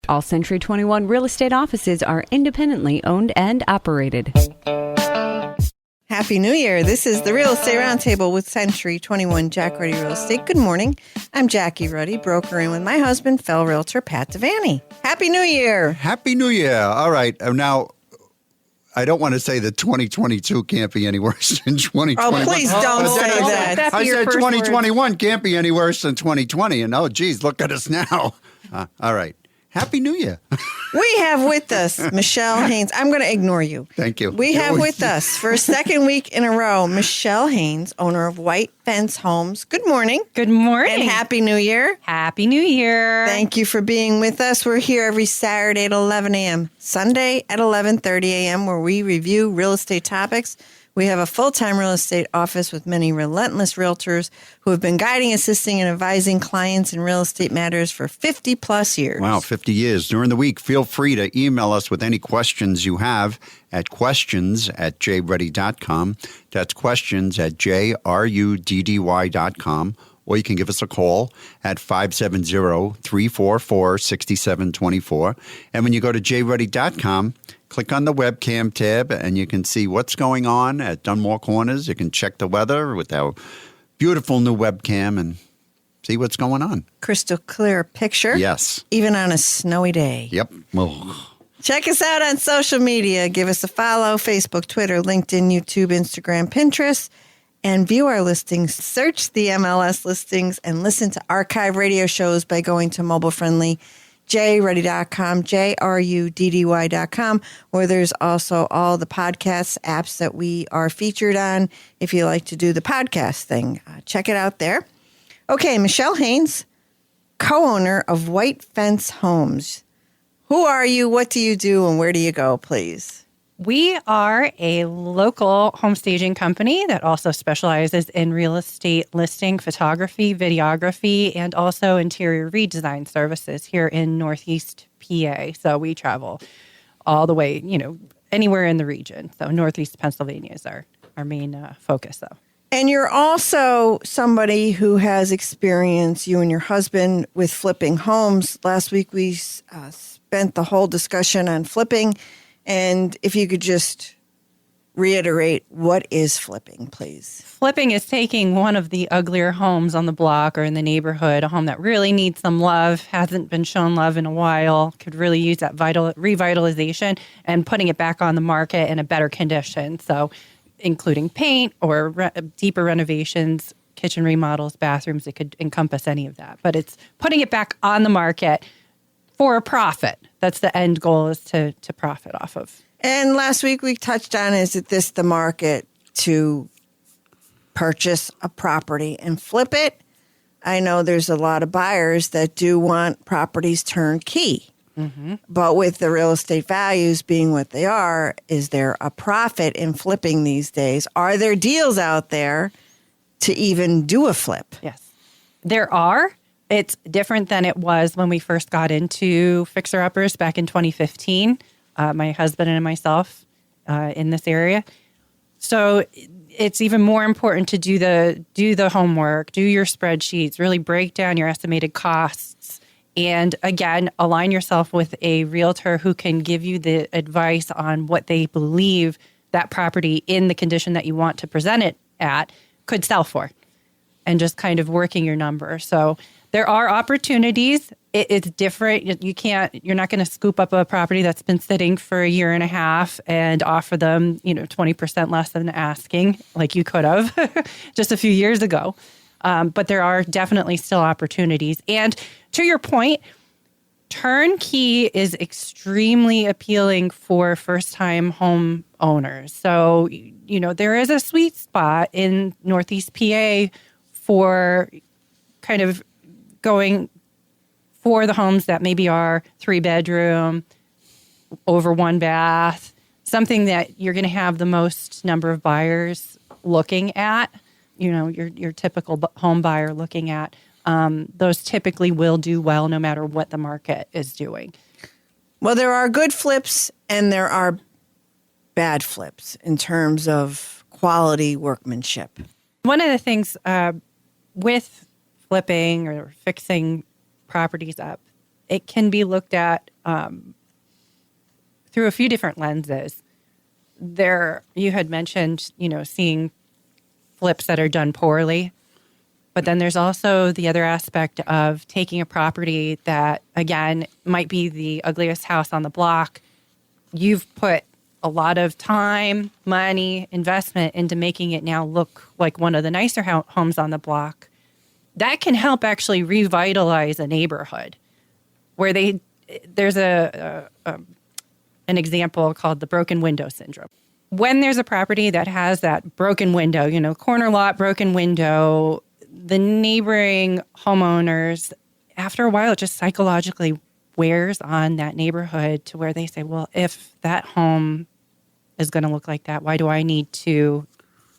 All Century 21 real estate offices are independently owned and operated. Happy New Year. This is the Real Estate Roundtable with Century 21 Jack Ruddy Real Estate. Good morning. I'm Jackie Ruddy, brokering with my husband, fellow realtor Pat Devaney. Happy New Year. Happy New Year. All right. Now, I don't want to say that 2022 can't be any worse than 2021. Oh, please don't say that. I said 2021 can't be any worse than 2020. And oh, geez, look at us now. All right. Happy New Year. We have with us Michelle Haynes. I'm going to ignore you. Thank you. We have with us for a second week in a row, Michelle Haynes, owner of White Fence Homes. Good morning. Good morning. And Happy New Year. Happy New Year. Thank you for being with us. We're here every Saturday at 11 a.m., Sunday at 11:30 a.m., where we review real estate topics. We have a full-time real estate office with many relentless realtors who have been guiding, assisting, and advising clients in real estate matters for 50-plus years. Wow, 50 years. During the week, feel free to email us with any questions you have at questions@jruddy.com. That's questions@jruddy.com. Or you can give us a call at 570-344-6724. And when you go to jruddy.com, click on the webcam tab and you can see what's going on at Dunmore Corners. You can check the weather with our beautiful new webcam and see what's going on. Crystal clear picture. Yes. Even on a snowy day. Yep. Oh. Check us out on social media. Give us a follow, Facebook, Twitter, LinkedIn, YouTube, Instagram, Pinterest. And view our listings, search the MLS listings, and listen to archive radio shows by going to mobile-friendly jruddy.com, jruddy.com, where there's also all the podcast apps that we are featured on if you like to do the podcast thing. Check it out there. Okay, Michelle Haynes, co-owner of White Fence Homes. Who are you, what do you do, and where do you go, please? We are a local home staging company that also specializes in real estate listing, photography, videography, and also interior redesign services here in Northeast PA. So we travel all the way, anywhere in the region. So Northeast Pennsylvania is our main focus, though. And you're also somebody who has experience, you and your husband, with flipping homes. Last week we spent the whole discussion on flipping. And if you could just reiterate, what is flipping, please? Flipping is taking one of the uglier homes on the block or in the neighborhood, a home that really needs some love, hasn't been shown love in a while, could really use that revitalization, and putting it back on the market in a better condition. So including paint or deeper renovations, kitchen remodels, bathrooms, it could encompass any of that. But it's putting it back on the market for a profit. That's the end goal, is to profit off of. And last week we touched on, is it this the market to purchase a property and flip it? I know there's a lot of buyers that do want properties turnkey. Mm-hmm. But with the real estate values being what they are, is there a profit in flipping these days? Are there deals out there to even do a flip? Yes, there are. It's different than it was when we first got into fixer-uppers back in 2015, my husband and myself in this area. So it's even more important to do the homework, do your spreadsheets, really break down your estimated costs, and again, align yourself with a realtor who can give you the advice on what they believe that property in the condition that you want to present it at could sell for, and just kind of working your number. So there are opportunities. It's different. You're not going to scoop up a property that's been sitting for a year and a half and offer them, 20% less than asking, like you could have just a few years ago. But there are definitely still opportunities. And to your point, turnkey is extremely appealing for first-time home owners. So, there is a sweet spot in Northeast PA for kind of going for the homes that maybe are 3-bedroom, over 1 bath, something that you're going to have the most number of buyers looking at, your typical home buyer looking at. Those typically will do well no matter what the market is doing. Well, there are good flips and there are bad flips in terms of quality workmanship. One of the things with flipping or fixing properties up, it can be looked at through a few different lenses. You had mentioned, seeing flips that are done poorly. But then there's also the other aspect of taking a property that, again, might be the ugliest house on the block. You've put a lot of time, money, investment into making it now look like one of the nicer homes on the block. That can help actually revitalize a neighborhood where there's an example called the broken window syndrome. When there's a property that has that broken window, corner lot, broken window, the neighboring homeowners, after a while, it just psychologically wears on that neighborhood to where they say, well, if that home is going to look like that, why do I need to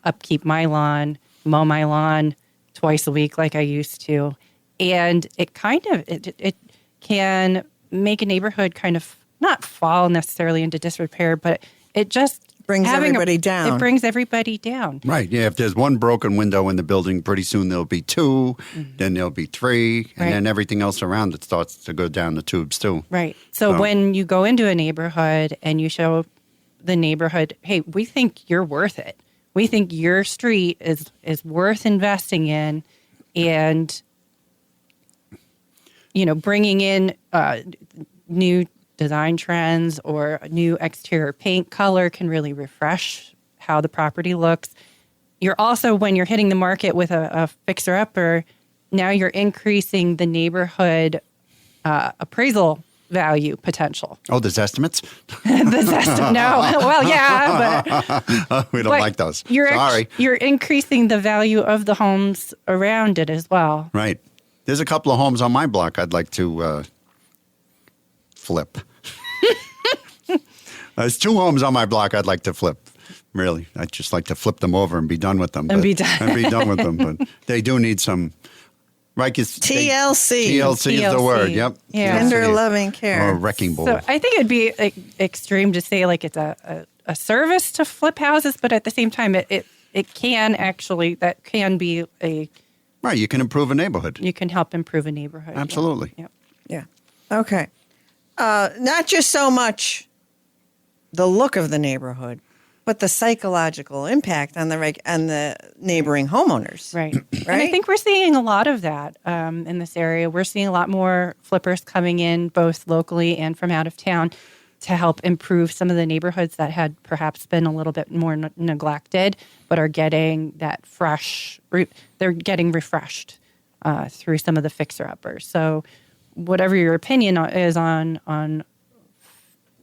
upkeep my lawn, mow my lawn twice a week like I used to? And it it can make a neighborhood kind of not fall necessarily into disrepair, but it just brings everybody down. It brings everybody down. Right. Yeah. If there's one broken window in the building, pretty soon there'll be two, then there'll be three, and then everything else around it starts to go down the tubes too. Right. So when you go into a neighborhood and you show the neighborhood, hey, we think you're worth it. We think your street is worth investing in, and bringing in new design trends or a new exterior paint color can really refresh how the property looks. You're also, when you're hitting the market with a fixer-upper, now you're increasing the neighborhood appraisal value potential. Oh, there's estimates? No. Well, yeah, but we don't like those. Sorry. You're increasing the value of the homes around it as well. Right. There's a couple of homes on my block I'd like to flip. There's 2 homes on my block I'd like to flip. Really, I'd just like to flip them over and be done with them. Be done with them. But they do need some. Right, TLC. TLC is the word. Yep. Yeah. Tender loving care. Or a wrecking ball. So I think it'd be extreme to say like it's a service to flip houses, but at the same time, it can actually, that can be right. You can improve a neighborhood. You can help improve a neighborhood. Absolutely. Yeah. Okay. Not just so much the look of the neighborhood, but the psychological impact on the neighboring homeowners. Right. And I think we're seeing a lot of that in this area. We're seeing a lot more flippers coming in, both locally and from out of town, to help improve some of the neighborhoods that had perhaps been a little bit more neglected, but are getting that they're getting refreshed through some of the fixer-uppers. So whatever your opinion is on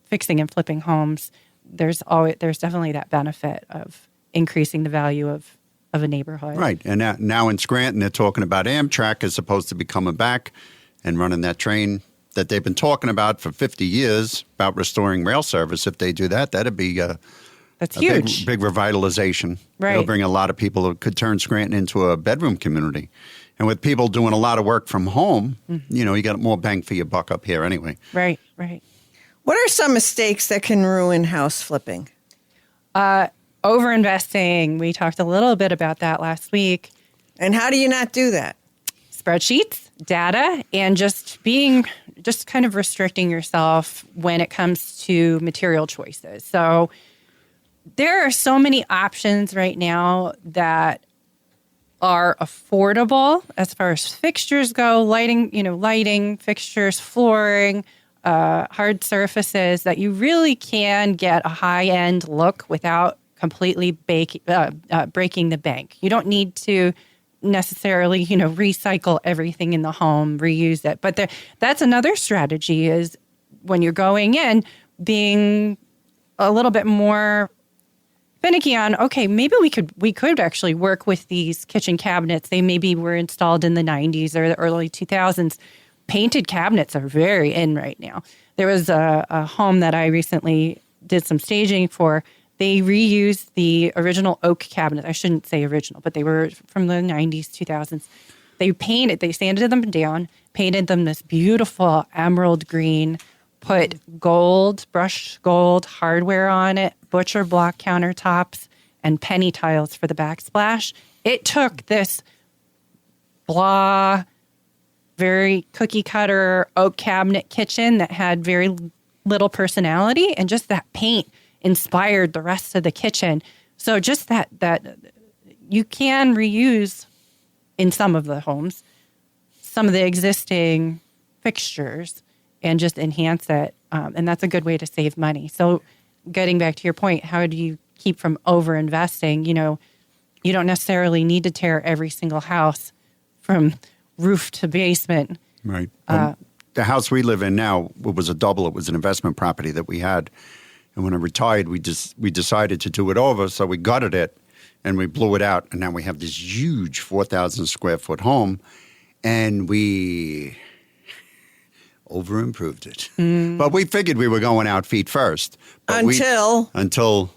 fixing and flipping homes, there's definitely that benefit of increasing the value of a neighborhood. Right. And now in Scranton, they're talking about Amtrak is supposed to be coming back and running that train that they've been talking about for 50 years about restoring rail service. If they do that, that'd be that's huge. Big revitalization. Right. It'll bring a lot of people who could turn Scranton into a bedroom community. And with people doing a lot of work from home, you got more bang for your buck up here anyway. Right. What are some mistakes that can ruin house flipping? Overinvesting. We talked a little bit about that last week. And how do you not do that? Spreadsheets, data, and just kind of restricting yourself when it comes to material choices. So there are so many options right now that are affordable as far as fixtures go, lighting, fixtures, flooring, hard surfaces, that you really can get a high-end look without completely breaking the bank. You don't need to necessarily, recycle everything in the home, reuse it. But that's another strategy, is when you're going in, being a little bit more finicky on, okay, maybe we could actually work with these kitchen cabinets. They maybe were installed in the 90s or the early 2000s. Painted cabinets are very in right now. There was a home that I recently did some staging for. They reused the original oak cabinets. I shouldn't say original, but they were from the 90s, 2000s. They sanded them down, painted them this beautiful emerald green, put brushed gold hardware on it, butcher block countertops, and penny tiles for the backsplash. It took this blah very cookie cutter oak cabinet kitchen that had very little personality, and just that paint inspired the rest of the kitchen. So just that you can reuse in some of the homes some of the existing fixtures and just enhance it. And that's a good way to save money. So getting back to your point, how do you keep from over-investing? You know, you don't necessarily need to tear every single house from roof to basement. Right. The house we live in now, it was a double. It was an investment property that we had. And when I retired, we decided to do it over. So we gutted it and we blew it out. And now we have this huge 4,000 square foot home. And we over-improved it. But we figured we were going out feet first. But until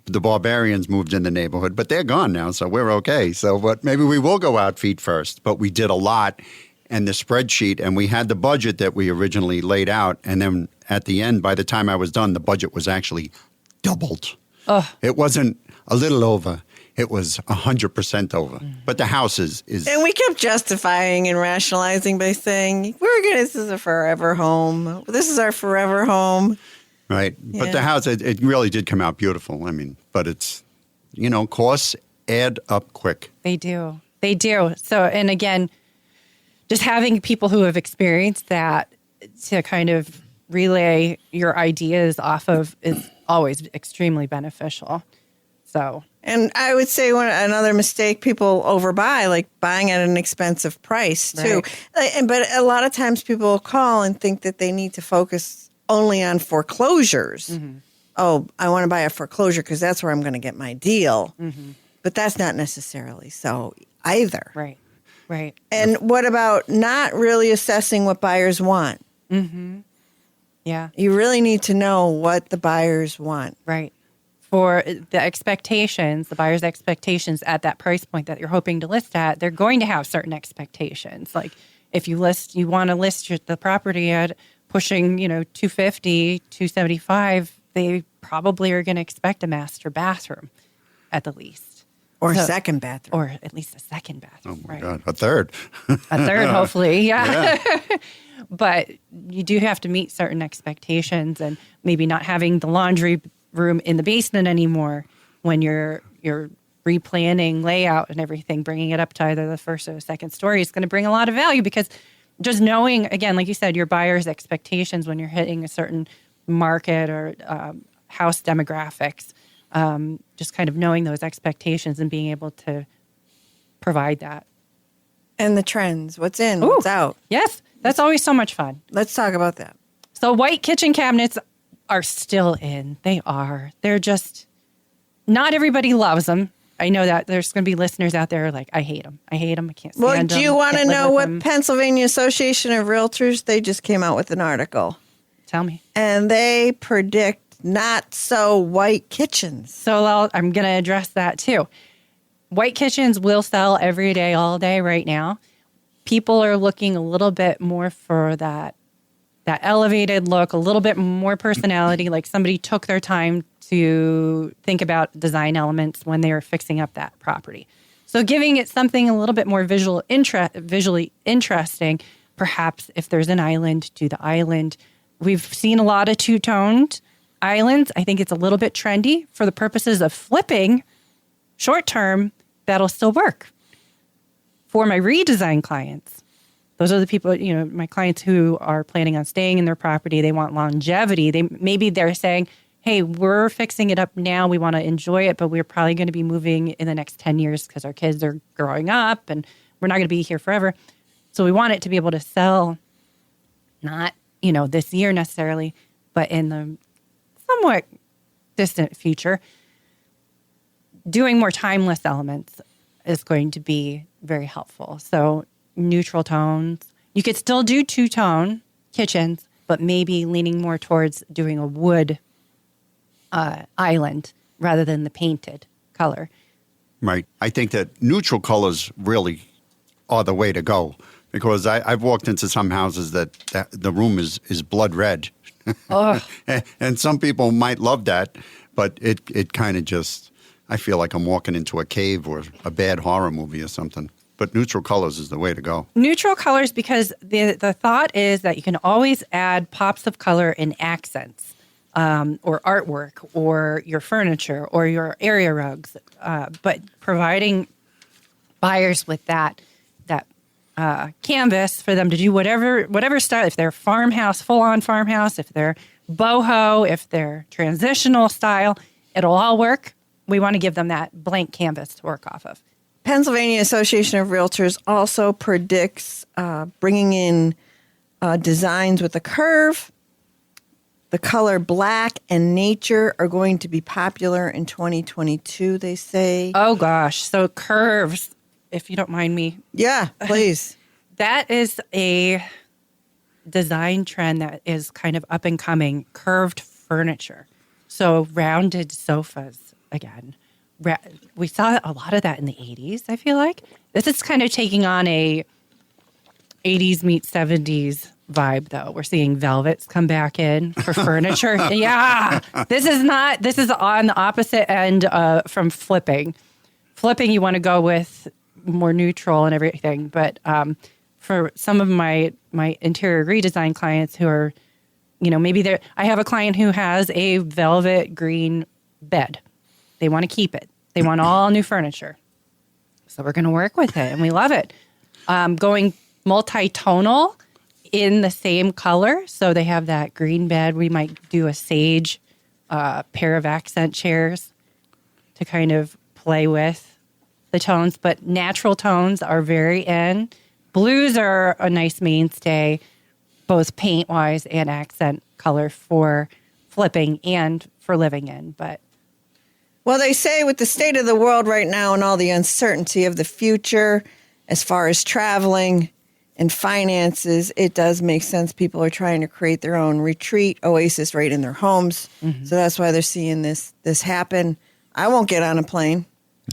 the barbarians moved in the neighborhood. But they're gone now, so we're okay. So, but maybe we will go out feet first. But we did a lot. And the spreadsheet, and we had the budget that we originally laid out. And then at the end, by the time I was done, the budget was actually doubled. It wasn't a little over. It was 100% over. But the house is... And we kept justifying and rationalizing by saying, this is a forever home. This is our forever home. Right. Yeah. But the house, it really did come out beautiful. I mean, but it's, costs add up quick. They do. They do. So, and again, just having people who have experienced that to kind of relay your ideas off of is always extremely beneficial. So... And I would say another mistake people overbuy, like buying at an expensive price too. Right. But a lot of times people call and think that they need to focus only on foreclosures. Mm-hmm. Oh, I want to buy a foreclosure because that's where I'm going to get my deal. Mm-hmm. But that's not necessarily so either. Right, right. And what about not really assessing what buyers want? Mm-hmm. Yeah. You really need to know what the buyers want. Right. For the expectations, the buyer's expectations at that price point that you're hoping to list at, they're going to have certain expectations. Like if you want to list the property at pushing, $250, $275, they probably are going to expect a master bathroom at the least. Or a second bathroom. Or at least a second bathroom. Oh, my God. A third. A third, hopefully. Yeah. But you do have to meet certain expectations, and maybe not having the laundry room in the basement anymore when you're replanning layout and everything, bringing it up to either the first or the second story is going to bring a lot of value, because just knowing, again, like you said, your buyer's expectations when you're hitting a certain market or house demographics, just kind of knowing those expectations and being able to provide that. And the trends, what's in, what's out. Yes, that's always so much fun. Let's talk about that. So white kitchen cabinets are still in. They are. They're just, not everybody loves them. I know that there's going to be listeners out there like, I hate them. I hate them. I can't stand them. Well, do you want to know what Pennsylvania Association of Realtors, they just came out with an article. Tell me. And they predict not so white kitchens. So I'm going to address that too. White kitchens will sell every day, all day right now. People are looking a little bit more for that elevated look, a little bit more personality, like somebody took their time to think about design elements when they were fixing up that property. So giving it something a little bit more visually interesting, perhaps if there's an island, do the island. We've seen a lot of two-toned islands. I think it's a little bit trendy for the purposes of flipping short-term. That'll still work. For my redesign clients, those are the people, my clients who are planning on staying in their property. They want longevity. Maybe they're saying, hey, we're fixing it up now. We want to enjoy it, but we're probably going to be moving in the next 10 years because our kids are growing up and we're not going to be here forever. So we want it to be able to sell, not, this year necessarily, but in the somewhat distant future. Doing more timeless elements is going to be very helpful. So neutral tones. You could still do two-tone kitchens, but maybe leaning more towards doing a wood island rather than the painted color. Right. I think that neutral colors really are the way to go, because I've walked into some houses that the room is blood red. Oh. And some people might love that, but it kind of just, I feel like I'm walking into a cave or a bad horror movie or something. but neutral colors is the way to go. Neutral colors, because the thought is that you can always add pops of color in accents, or artwork, or your furniture, or your area rugs. But providing buyers with that canvas for them to do whatever style. If they're farmhouse, full on farmhouse, if they're boho, if they're transitional style, it'll all work. We want to give them that blank canvas to work off of. Pennsylvania Association of Realtors also predicts bringing in designs with a curve. The color black and nature are going to be popular in 2022, they say. Oh, gosh. So curves, if you don't mind me. Yeah, please. That is a design trend that is kind of up and coming, curved furniture. So rounded sofas again. We saw a lot of that in the 80s, I feel like. This is kind of taking on a 80s meets 70s vibe, though. We're seeing velvets come back in for furniture. Yeah. This is on the opposite end from flipping. Flipping, you want to go with more neutral and everything. But for some of my interior redesign clients who are, maybe I have a client who has a velvet green bed. They want to keep it. They want all new furniture. So we're going to work with it, and we love it. Going multi-tonal in the same color. So they have that green bed. We might do a sage pair of accent chairs to kind of play with the tones. But natural tones are very in. Blues are a nice mainstay, both paint-wise and accent color for flipping and for living in. Well, they say with the state of the world right now and all the uncertainty of the future, as far as traveling and finances, it does make sense. People are trying to create their own retreat oasis right in their homes. Mm-hmm. So that's why they're seeing this happen. I won't get on a plane.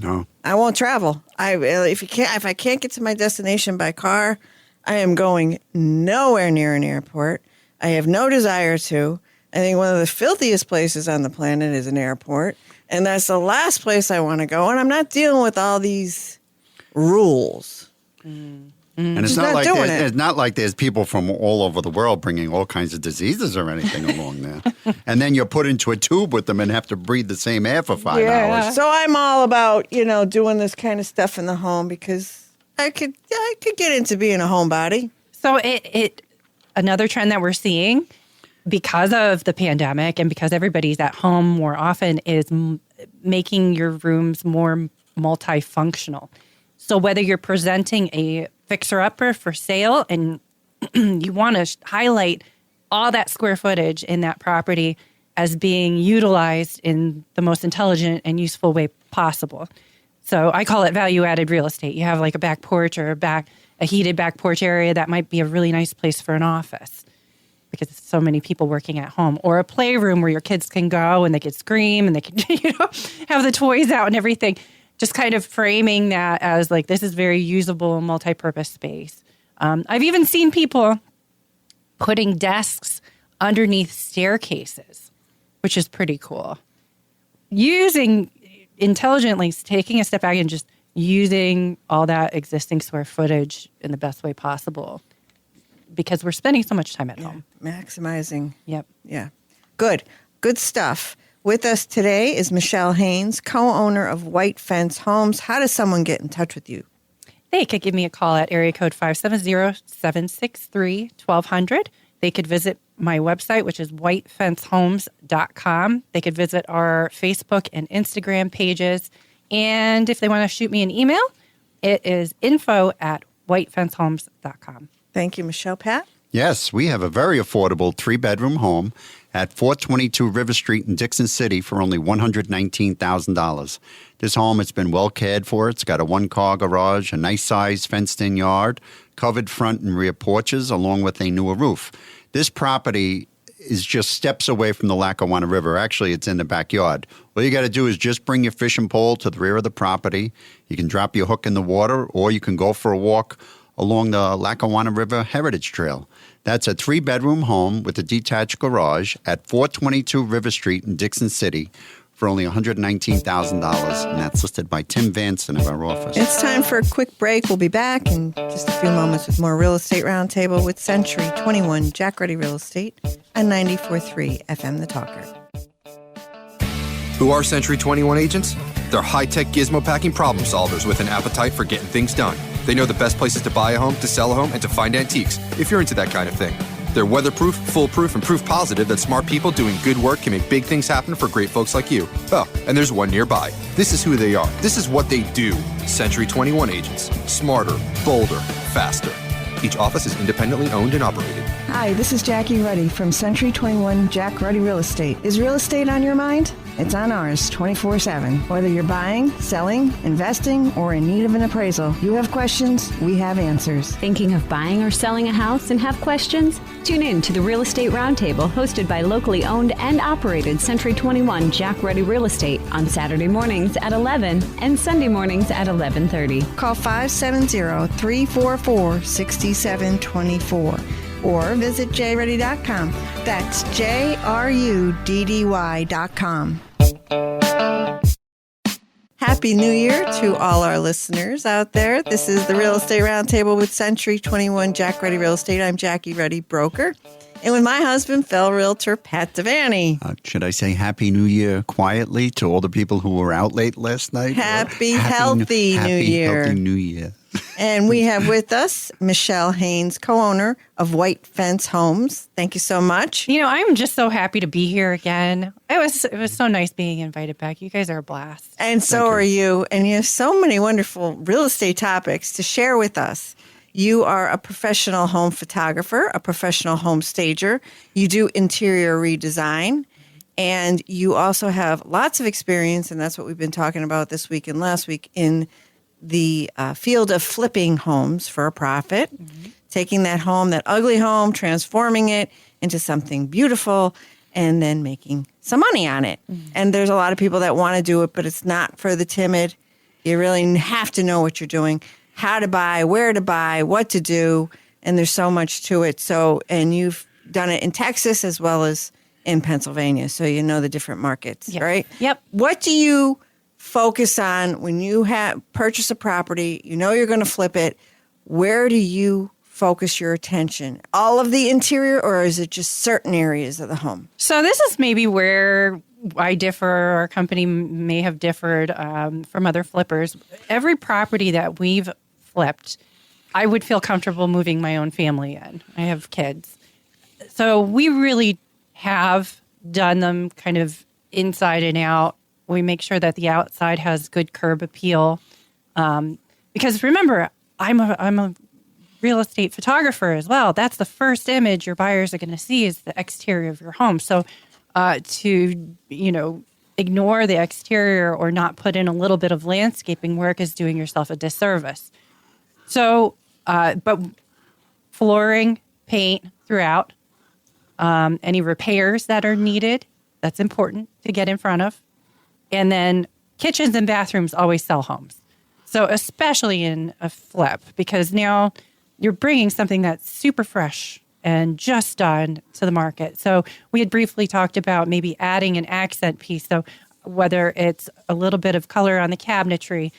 No. I won't travel. If I can't get to my destination by car, I am going nowhere near an airport. I have no desire to. I think one of the filthiest places on the planet is an airport. And that's the last place I want to go. And I'm not dealing with all these rules. And it's not like there's people from all over the world bringing all kinds of diseases or anything along there. And then you're put into a tube with them and have to breathe the same air for 5 hours. So I'm all about, doing this kind of stuff in the home because I could get into being a homebody. So another trend that we're seeing because of the pandemic and because everybody's at home more often is making your rooms more multifunctional. So whether you're presenting a fixer-upper for sale and you want to highlight all that square footage in that property as being utilized in the most intelligent and useful way possible. So I call it value-added real estate. You have like a back porch or a heated back porch area that might be a really nice place for an office because there's so many people working at home, or a playroom where your kids can go and they can scream and they can have the toys out and everything. Just kind of framing that as like, this is very usable, multi-purpose space. I've even seen people putting desks underneath staircases, which is pretty cool. Using intelligently, taking a step back and just using all that existing square footage in the best way possible because we're spending so much time at home. Maximizing. Yep. Yeah. Good stuff. With us today is Michelle Haynes, co-owner of White Fence Homes. How does someone get in touch with you? They could give me a call at area code 570-763-1200. They could visit my website, which is whitefencehomes.com. They could visit our Facebook and Instagram pages. And if they want to shoot me an email, it is info@whitefencehomes.com. Thank you, Michelle. Pat? Yes, we have a very affordable 3-bedroom home at 422 River Street in Dixon City for only $119,000. This home has been well cared for. It's got a 1-car garage, a nice-sized fenced-in yard, covered front and rear porches, along with a newer roof. This property is just steps away from the Lackawanna River. Actually, it's in the backyard. All you got to do is just bring your fishing pole to the rear of the property. You can drop your hook in the water, or you can go for a walk along the Lackawanna River Heritage Trail. That's a 3-bedroom home with a detached garage at 422 River Street in Dixon City for only $119,000, and that's listed by Tim Vanson of our office. It's time for a quick break. We'll be back in just a few moments with more Real Estate Roundtable with Century 21 Jack Ruddy Real Estate on 94.3 FM The Talker. Who are Century 21 agents? They're high-tech gizmo-packing problem solvers with an appetite for getting things done. They know the best places to buy a home, to sell a home, and to find antiques, if you're into that kind of thing. They're weatherproof, foolproof, and proof positive that smart people doing good work can make big things happen for great folks like you. Oh, and there's one nearby. This is who they are. This is what they do. Century 21 agents. Smarter, bolder, faster. Each office is independently owned and operated. Hi, this is Jackie Ruddy from Century 21 Jack Ruddy Real Estate. Is real estate on your mind? It's on ours 24/7. Whether you're buying, selling, investing, or in need of an appraisal, you have questions, we have answers. Thinking of buying or selling a house and have questions? Tune in to the Real Estate Roundtable hosted by locally owned and operated Century 21 Jack Ruddy Real Estate on Saturday mornings at 11 and Sunday mornings at 11:30. Call 570-344-6724 or visit jruddy.com. That's JRUDDY.com. Happy New Year to all our listeners out there. This is the Real Estate Roundtable with Century 21 Jack Ruddy Real Estate. I'm Jackie Ruddy, broker. And with my husband, fellow realtor, Pat Devaney. Should I say Happy New Year quietly to all the people who were out late last night? Happy healthy New Year. Healthy New Year. And we have with us Michelle Haynes, co-owner of White Fence Homes. Thank you so much. You know, I'm just so happy to be here again. It was so nice being invited back. You guys are a blast. And so are you. And you have so many wonderful real estate topics to share with us. You are a professional home photographer, a professional home stager. You do interior redesign. And you also have lots of experience, and that's what we've been talking about this week and last week, in the field of flipping homes for a profit, taking that home, that ugly home, transforming it into something beautiful, and then making some money on it. And there's a lot of people that want to do it, but it's not for the timid. You really have to know what you're doing, how to buy, where to buy, what to do, and there's so much to it. So, and you've done it in Texas as well as in Pennsylvania, so you know the different markets, right? Yep. What do you focus on when you purchase a property, you know you're going to flip it? Where do you focus your attention? All of the interior, or is it just certain areas of the home? So this is maybe where I differ, our company may have differed from other flippers. Every property that we've flipped, I would feel comfortable moving my own family in. I have kids. So we really have done them kind of inside and out. We make sure that the outside has good curb appeal. Because remember, I'm a real estate photographer as well. That's the first image your buyers are going to see is the exterior of your home. So to, ignore the exterior or not put in a little bit of landscaping work is doing yourself a disservice. So, but flooring, paint throughout, any repairs that are needed, that's important to get in front of. And then kitchens and bathrooms always sell homes. So especially in a flip, because now you're bringing something that's super fresh and just done to the market. So we had briefly talked about maybe adding an accent piece. So whether it's a little bit of color on the cabinetry,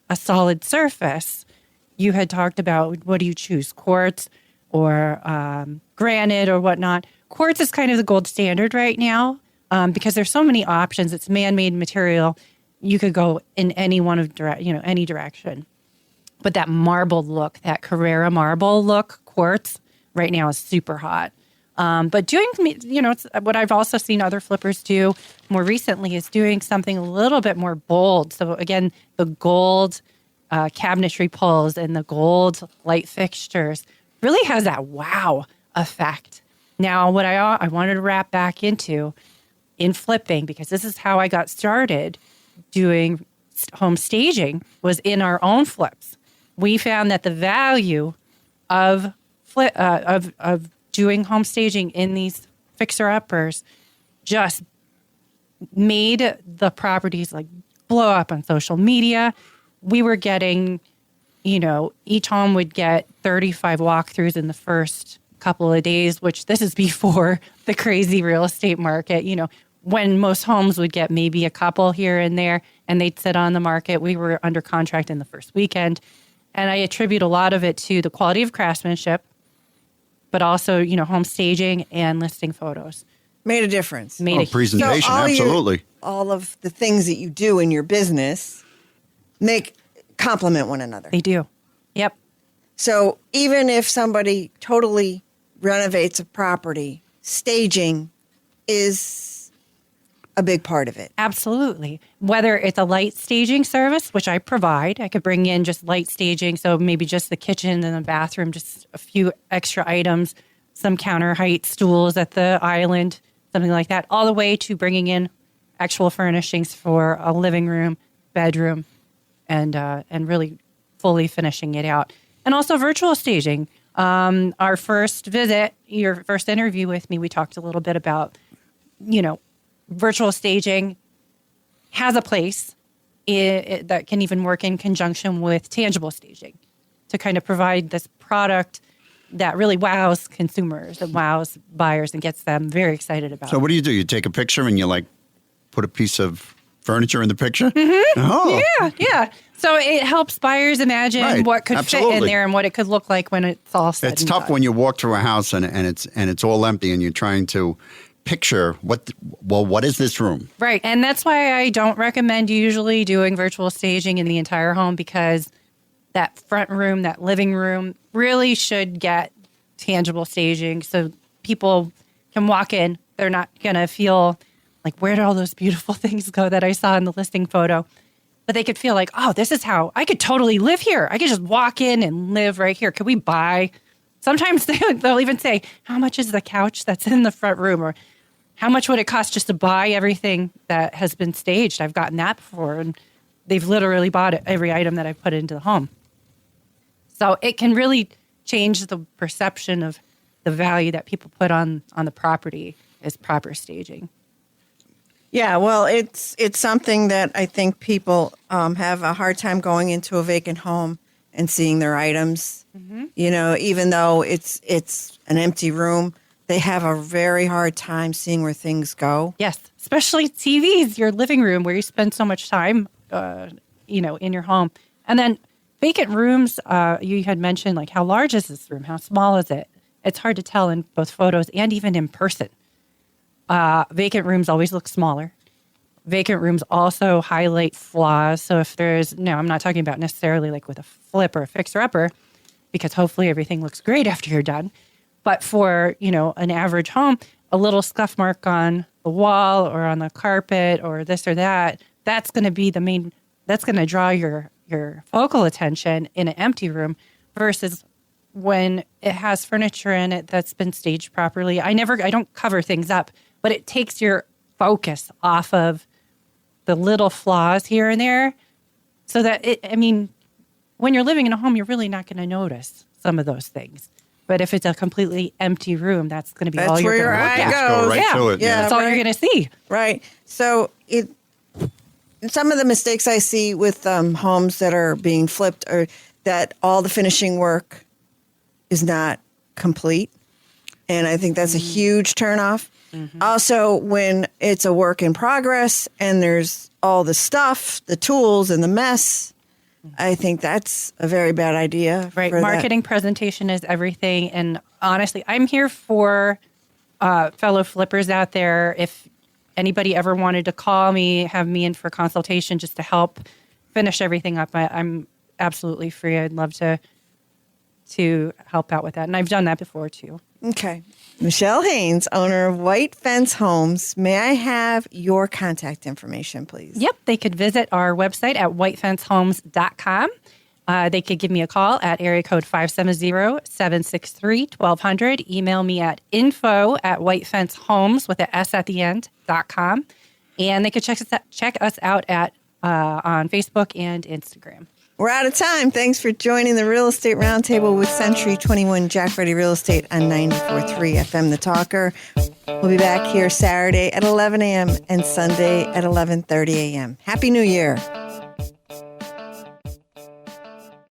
a solid surface, you had talked about, what do you choose, quartz or granite or whatnot. Quartz is kind of the gold standard right now. Because there's so many options. It's man-made material. You could go in any one of any direction. But that marble look, that Carrara marble look, quartz, right now is super hot. But doing, it's what I've also seen other flippers do more recently is doing something a little bit more bold. So again, the gold cabinetry pulls and the gold light fixtures really has that wow effect. Now, what I wanted to wrap back into in flipping, because this is how I got started doing home staging, was in our own flips. We found that the value of doing home staging in these fixer-uppers just made the properties like blow up on social media. We were getting, each home would get 35 walkthroughs in the first couple of days, which this is before the crazy real estate market. when most homes would get maybe a couple here and there, and they'd sit on the market. We were under contract in the first weekend. And I attribute a lot of it to the quality of craftsmanship, but also, home staging and listing photos. Made a difference. Presentation, So absolutely. all of the things that you do in your business complement one another. They do. Yep. So even if somebody totally renovates a property, staging is a big part of it. Absolutely. Whether it's a light staging service, which I provide, I could bring in just light staging. So maybe just the kitchen and the bathroom, just a few extra items, some counter height stools at the island, something like that, all the way to bringing in actual furnishings for a living room, bedroom, and really fully finishing it out. And also virtual staging. Our first visit, your first interview with me, we talked a little bit about, virtual staging has a place that can even work in conjunction with tangible staging to kind of provide this product that really wows consumers and wows buyers and gets them very excited about it. So what do? You take a picture and you put a piece of furniture in the picture? Mm-hmm. Oh. Yeah. So it helps buyers imagine what could fit in there and what it could look like when it's all said It's and tough done. when you walk through a house and it's all empty and you're trying to picture what is this room? Right. And that's why I don't recommend usually doing virtual staging in the entire home, because that front room, that living room really should get tangible staging so people can walk in. They're not going to feel like, where did all those beautiful things go that I saw in the listing photo? But they could feel like, oh, this is how I could totally live here. I could just walk in and live right here. Could we buy? Sometimes they'll even say, how much is the couch that's in the front room? Or how much would it cost just to buy everything that has been staged? I've gotten that before, and they've literally bought every item that I've put into the home. So it can really change the perception of the value that people put on the property as proper staging. Yeah, well, it's something that I think people have a hard time going into a vacant home and seeing their items. Mm-hmm. Even though it's an empty room, they have a very hard time seeing where things go. Yes, especially TVs, your living room where you spend so much time, in your home. And then vacant rooms, you had mentioned, like, how large is this room? How small is it? It's hard to tell in both photos and even in person. Vacant rooms always look smaller. Vacant rooms also highlight flaws. So if I'm not talking about necessarily like with a flip or a fixer-upper, because hopefully everything looks great after you're done. But for, an average home, a little scuff mark on the wall or on the carpet or this or that, that's going to be that's going to draw your focal attention in an empty room versus when it has furniture in it that's been staged properly. I don't cover things up, but it takes your focus off of the little flaws here and there so that when you're living in a home, you're really not going to notice some of those things. But if it's a completely empty room, that's going to be all you're going to look at. Go right to it. Yeah, that's all you're going to see. Right. So some of the mistakes I see with homes that are being flipped are that all the finishing work is not complete. And I think that's a huge turnoff. Mm-hmm. Also, when it's a work in progress and there's all the stuff, the tools and the mess, I think that's a very bad idea. Right. Marketing presentation is everything. And honestly, I'm here for fellow flippers out there. If anybody ever wanted to call me, have me in for consultation just to help finish everything up, I'm absolutely free. I'd love to help out with that. And I've done that before too. Okay. Michelle Haynes, owner of White Fence Homes. May I have your contact information, please? Yep. They could visit our website at whitefencehomes.com. They could give me a call at area code 570-763-1200. Email me at info@whitefencehomes with an S at the end.com. And they could check us out at on Facebook and Instagram. We're out of time. Thanks for joining the Real Estate Roundtable with Century 21 Jack Ruddy Real Estate on 94.3 FM The Talker. We'll be back here Saturday at 11 a.m. and Sunday at 11:30 a.m. Happy New Year.